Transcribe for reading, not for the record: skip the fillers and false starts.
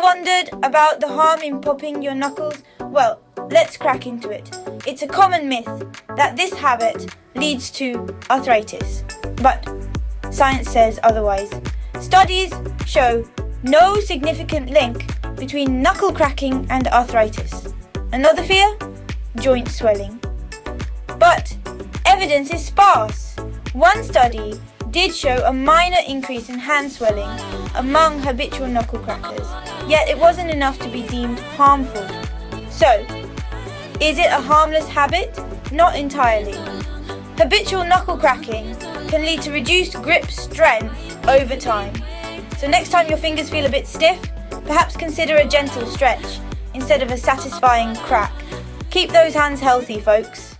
wondered about the harm in popping your knuckles? Well, let's crack into it. It's a common myth that this habit leads to arthritis, but science says otherwise. Studies show no significant link between knuckle cracking and arthritis. Another fear? Joint swelling. But evidence is sparse. One study did show a minor increase in hand swelling among habitual knuckle crackers, yet it wasn't enough to be deemed harmful. So, is it a harmless habit? Not entirely. Habitual knuckle cracking can lead to reduced grip strength over time. So next time your fingers feel a bit stiff, perhaps consider a gentle stretch instead of a satisfying crack. Keep those hands healthy, folks.